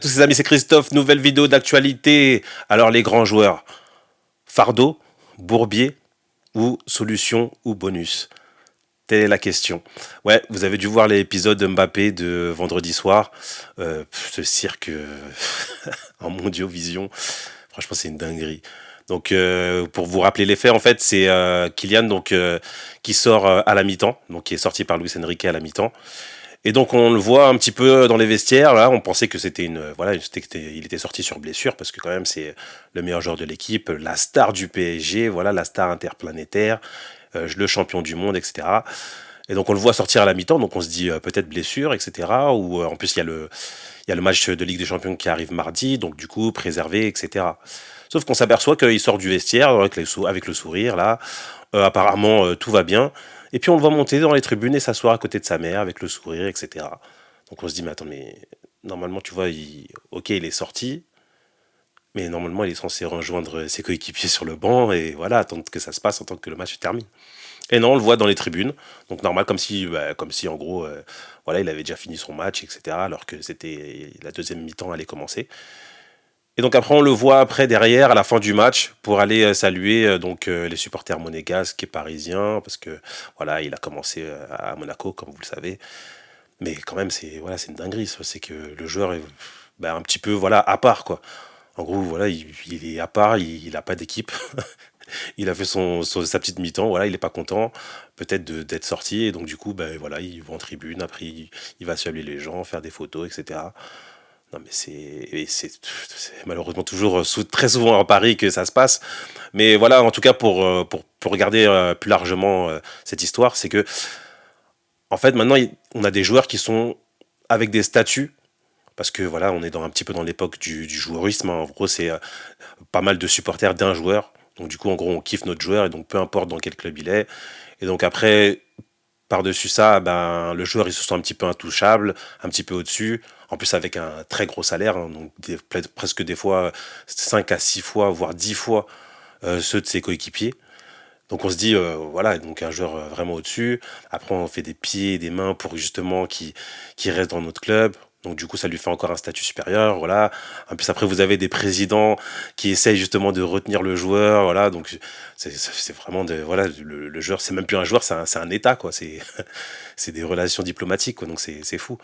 Tous ces amis, c'est Christophe, nouvelle vidéo d'actualité. Alors les grands joueurs, fardeau, bourbier ou solution ou bonus? Telle est la question. Ouais, vous avez dû voir l'épisode de Mbappé de vendredi soir. Ce cirque en Mondiovision, franchement c'est une dinguerie. Donc pour vous rappeler les faits, en fait c'est Kylian qui sort à la mi-temps, donc qui est sorti par Luis Enrique à la mi-temps. Et donc on le voit un petit peu dans les vestiaires. Là, on pensait que c'était il était sorti sur blessure parce que quand même c'est le meilleur joueur de l'équipe, la star du PSG, voilà la star interplanétaire, le champion du monde, etc. Et donc on le voit sortir à la mi-temps, donc on se dit peut-être blessure, etc. Ou en plus il y a le match de Ligue des Champions qui arrive mardi, donc du coup préservé, etc. Sauf qu'on s'aperçoit qu'il sort du vestiaire avec le sourire là. Apparemment tout va bien. Et puis on le voit monter dans les tribunes et s'asseoir à côté de sa mère avec le sourire, etc. Donc on se dit, mais attends, mais normalement, tu vois, ok, il est sorti, mais normalement, il est censé rejoindre ses coéquipiers sur le banc et voilà, attendre que ça se passe en tant que le match se termine. Et non, on le voit dans les tribunes, donc normal, comme si en gros, voilà, il avait déjà fini son match, etc. Alors que c'était la deuxième mi-temps allait commencer. Et donc après, on le voit après derrière à la fin du match pour aller saluer les supporters monégasques et parisiens parce que voilà, il a commencé à Monaco comme vous le savez. Mais quand même, c'est une dinguerie. C'est que le joueur est un petit peu voilà à part quoi. En gros, voilà, il est à part, il a pas d'équipe. Il a fait sa petite mi-temps, voilà, il est pas content peut-être d'être sorti et donc du coup, voilà, il va en tribune. Après, il va saluer les gens, faire des photos, etc. Non, mais c'est malheureusement toujours très souvent à Paris que ça se passe. Mais voilà, en tout cas, pour regarder plus largement cette histoire, c'est que, en fait, maintenant, on a des joueurs qui sont avec des statuts. Parce que voilà, on est un petit peu dans l'époque du joueurisme, hein. En gros, c'est pas mal de supporters d'un joueur. Donc, du coup, en gros, on kiffe notre joueur et donc peu importe dans quel club il est. Et donc, après, par-dessus ça, le joueur, il se sent un petit peu intouchable, un petit peu au-dessus. En plus, avec un très gros salaire, hein, donc presque des fois 5 à 6 fois, voire 10 fois ceux de ses coéquipiers. Donc on se dit, voilà, donc un joueur vraiment au-dessus. Après, on fait des pieds et des mains pour justement qu'il reste dans notre club. Donc du coup, ça lui fait encore un statut supérieur, voilà. En plus, après, vous avez des présidents qui essayent justement de retenir le joueur, voilà. Donc c'est vraiment voilà, le joueur, c'est même plus un joueur, c'est un état, quoi. C'est des relations diplomatiques, quoi. Donc c'est fou.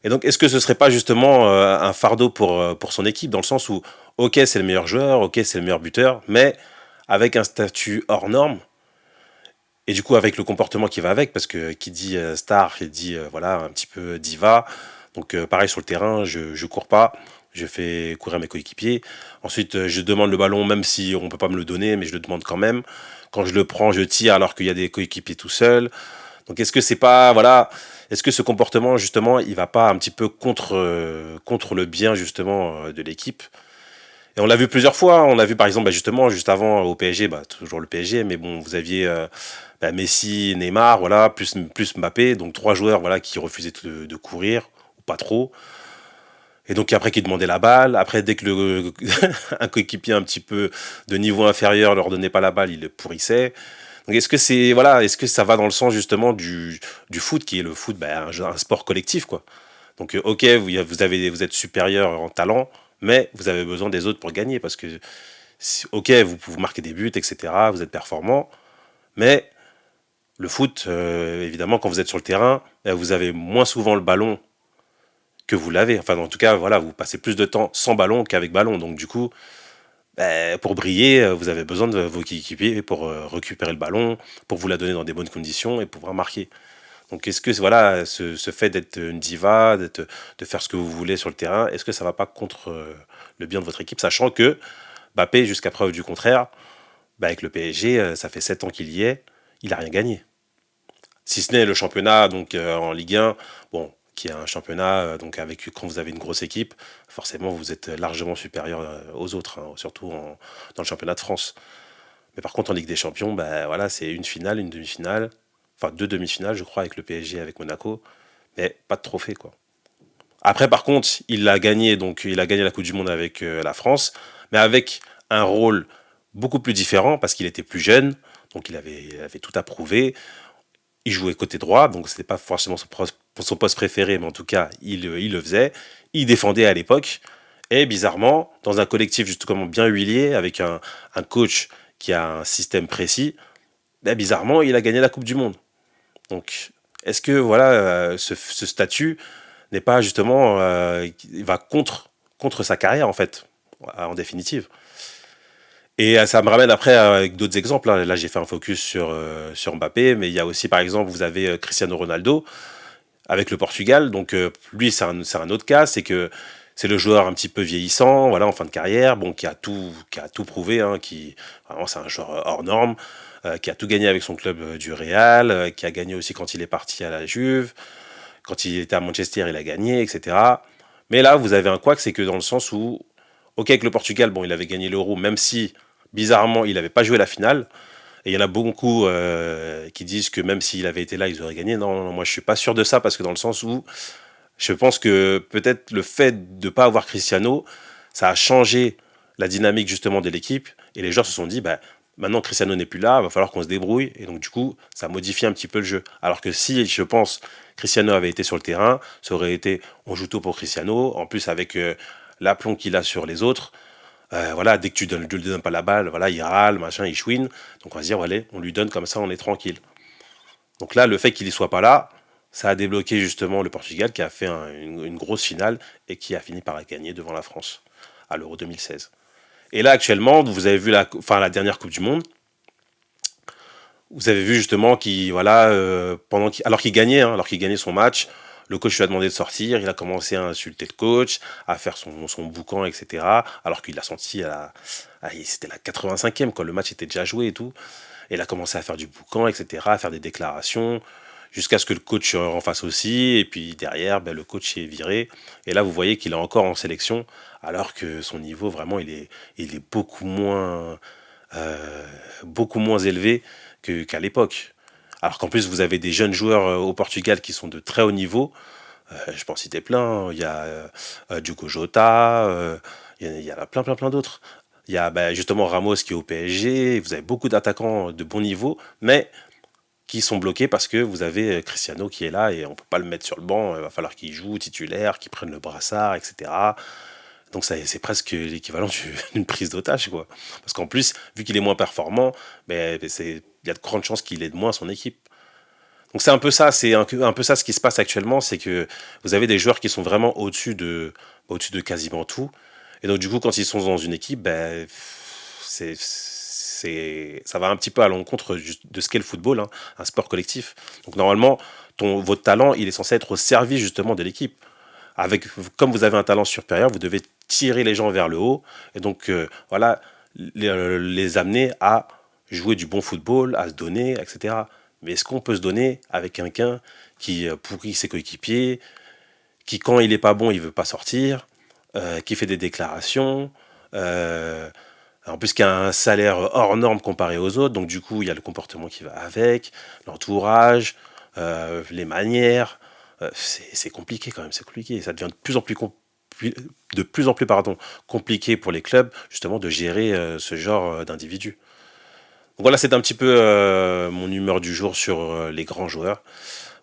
Et donc, est-ce que ce serait pas justement un fardeau pour son équipe, dans le sens où, ok, c'est le meilleur joueur, ok, c'est le meilleur buteur, mais avec un statut hors norme, et du coup avec le comportement qui va avec, parce que qui dit star, il dit voilà, un petit peu diva. Donc pareil sur le terrain, je cours pas, je fais courir mes coéquipiers. Ensuite, je demande le ballon, même si on peut pas me le donner, mais je le demande quand même. Quand je le prends, je tire alors qu'il y a des coéquipiers tout seuls. Donc est-ce que c'est pas voilà, est-ce que ce comportement justement, il va pas un petit peu contre le bien justement de l'équipe? Et on l'a vu plusieurs fois. On l'a vu par exemple justement juste avant au PSG, toujours le PSG, mais bon, vous aviez Messi, Neymar, voilà, plus Mbappé, donc trois joueurs voilà qui refusaient de courir ou pas trop. Et donc après qui demandaient la balle, après dès que un coéquipier un petit peu de niveau inférieur leur donnait pas la balle, il le pourrissait. Donc est-ce que ça va dans le sens justement du foot qui est le foot, un sport collectif quoi. Donc ok, vous êtes supérieur en talent, mais vous avez besoin des autres pour gagner parce que ok, vous marquez des buts, etc. Vous êtes performant, mais le foot, évidemment, quand vous êtes sur le terrain, vous avez moins souvent le ballon que vous l'avez. Enfin, en tout cas, voilà, vous passez plus de temps sans ballon qu'avec ballon. Donc, du coup, pour briller, vous avez besoin de vos coéquipiers pour récupérer le ballon, pour vous la donner dans des bonnes conditions et pouvoir marquer. Donc, est-ce que voilà, ce fait d'être une diva, de faire ce que vous voulez sur le terrain, est-ce que ça va pas contre le bien de votre équipe, sachant que Mbappé, jusqu'à preuve du contraire, avec le PSG, ça fait 7 ans qu'il y est, il n'a rien gagné. Si ce n'est le championnat donc en Ligue 1, bon, qui est un championnat avec quand vous avez une grosse équipe, forcément vous êtes largement supérieur aux autres, hein, surtout dans le championnat de France. Mais par contre en Ligue des Champions, voilà, c'est une finale, une demi-finale, enfin deux demi-finales je crois avec le PSG et avec Monaco, mais pas de trophée quoi. Après par contre, il a gagné la Coupe du Monde avec la France, mais avec un rôle beaucoup plus différent parce qu'il était plus jeune, donc il avait tout à prouver. Il jouait côté droit, donc c'était pas forcément son pour son poste préféré, mais en tout cas, il le faisait. Il défendait à l'époque. Et bizarrement, dans un collectif justement bien huilé, avec un coach qui a un système précis, ben, bizarrement, il a gagné la Coupe du Monde. Donc, est-ce que voilà, ce statut n'est pas justement, il va contre sa carrière en fait, en définitive. Et ça me ramène après avec d'autres exemples, hein. Là, j'ai fait un focus sur Mbappé, mais il y a aussi, par exemple, vous avez Cristiano Ronaldo avec le Portugal. Donc, lui, c'est un autre cas. C'est que c'est le joueur un petit peu vieillissant, voilà, en fin de carrière, bon, qui a tout prouvé, hein, vraiment, c'est un joueur hors norme, qui a tout gagné avec son club du Real, qui a gagné aussi quand il est parti à la Juve. Quand il était à Manchester, il a gagné, etc. Mais là, vous avez un couac, c'est que dans le sens où, ok, avec le Portugal, bon, il avait gagné l'Euro, même si, bizarrement, il n'avait pas joué la finale. Et il y en a beaucoup qui disent que même s'il avait été là, ils auraient gagné. Non, non, non, moi, je suis pas sûr de ça, parce que dans le sens où, je pense que peut-être le fait de ne pas avoir Cristiano, ça a changé la dynamique justement de l'équipe. Et les joueurs se sont dit, bah, maintenant Cristiano n'est plus là, il va falloir qu'on se débrouille. Et donc du coup, ça modifie un petit peu le jeu. Alors que si, je pense, Cristiano avait été sur le terrain, ça aurait été, on joue tôt pour Cristiano. En plus, avec l'aplomb qu'il a sur les autres, voilà, dès que tu ne lui donnes pas la balle, voilà, il râle, machin, il chouine. Donc on va se dire, allez, on lui donne comme ça, on est tranquille. Donc là, le fait qu'il ne soit pas là, ça a débloqué justement le Portugal qui a fait une grosse finale et qui a fini par gagner devant la France à l'Euro 2016. Et là, actuellement, vous avez vu la dernière Coupe du Monde. Vous avez vu justement qu'il, voilà, alors qu'il gagnait, hein, alors qu'il gagnait son match, le coach lui a demandé de sortir. Il a commencé à insulter le coach, à faire son boucan, etc. Alors qu'il l'a senti c'était la 85e, quand le match était déjà joué et tout. Et il a commencé à faire du boucan, etc., à faire des déclarations, jusqu'à ce que le coach en fasse aussi. Et puis derrière, ben, le coach est viré. Et là, vous voyez qu'il est encore en sélection, alors que son niveau, vraiment, il est beaucoup moins élevé qu'à l'époque. Alors qu'en plus, vous avez des jeunes joueurs au Portugal qui sont de très haut niveau. Je peux en citer plein, hein. Il y a Diogo Jota, il y en a plein, plein, plein d'autres. Il y a bah, justement Ramos qui est au PSG. Vous avez beaucoup d'attaquants de bon niveau, mais qui sont bloqués parce que vous avez Cristiano qui est là et on ne peut pas le mettre sur le banc. Il va falloir qu'il joue titulaire, qu'il prenne le brassard, etc. Donc c'est presque l'équivalent d'une prise d'otage, quoi. Parce qu'en plus, vu qu'il est moins performant, ben, il y a de grandes chances qu'il ait de moins son équipe. Donc c'est un peu ça ce qui se passe actuellement, c'est que vous avez des joueurs qui sont vraiment au-dessus de quasiment tout. Et donc du coup, quand ils sont dans une équipe, ben, ça va un petit peu à l'encontre de ce qu'est le football, hein, un sport collectif. Donc normalement, votre talent, il est censé être au service justement de l'équipe. Comme vous avez un talent supérieur, vous devez tirer les gens vers le haut. Et donc voilà, les amener à jouer du bon football, à se donner, etc. Mais est-ce qu'on peut se donner avec quelqu'un qui pourrit ses coéquipiers, qui quand il est pas bon, il veut pas sortir, qui fait des déclarations, en plus qui a un salaire hors norme comparé aux autres, donc du coup il y a le comportement qui va avec, l'entourage, les manières, c'est compliqué quand même, c'est compliqué, ça devient de plus en plus pardon, compliqué pour les clubs justement de gérer ce genre d'individus. Donc voilà, c'est un petit peu mon humeur du jour sur les grands joueurs.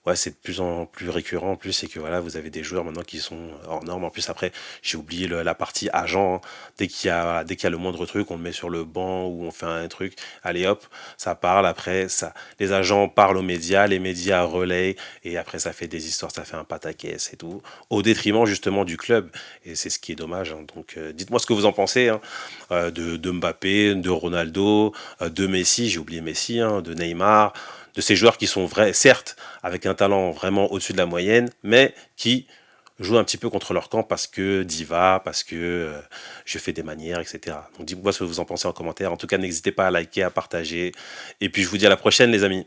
Ouais, c'est de plus en plus récurrent en plus, c'est que voilà, vous avez des joueurs maintenant qui sont hors normes. En plus, après, j'ai oublié la partie agent, hein. Dès qu'il y a le moindre truc, on le met sur le banc ou on fait un truc. Allez hop, ça parle. Après, les agents parlent aux médias, les médias relaient, et après, ça fait des histoires, ça fait un pataquès et tout, au détriment justement du club. Et c'est ce qui est dommage, hein. Donc, dites-moi ce que vous en pensez, hein, de Mbappé, de Ronaldo, de Messi, j'ai oublié Messi, hein, de Neymar, de ces joueurs qui sont vrais, certes, avec un talent vraiment au-dessus de la moyenne, mais qui jouent un petit peu contre leur camp parce que diva, parce que je fais des manières, etc. Donc dites-moi ce que vous en pensez en commentaire. En tout cas, n'hésitez pas à liker, à partager. Et puis je vous dis à la prochaine, les amis.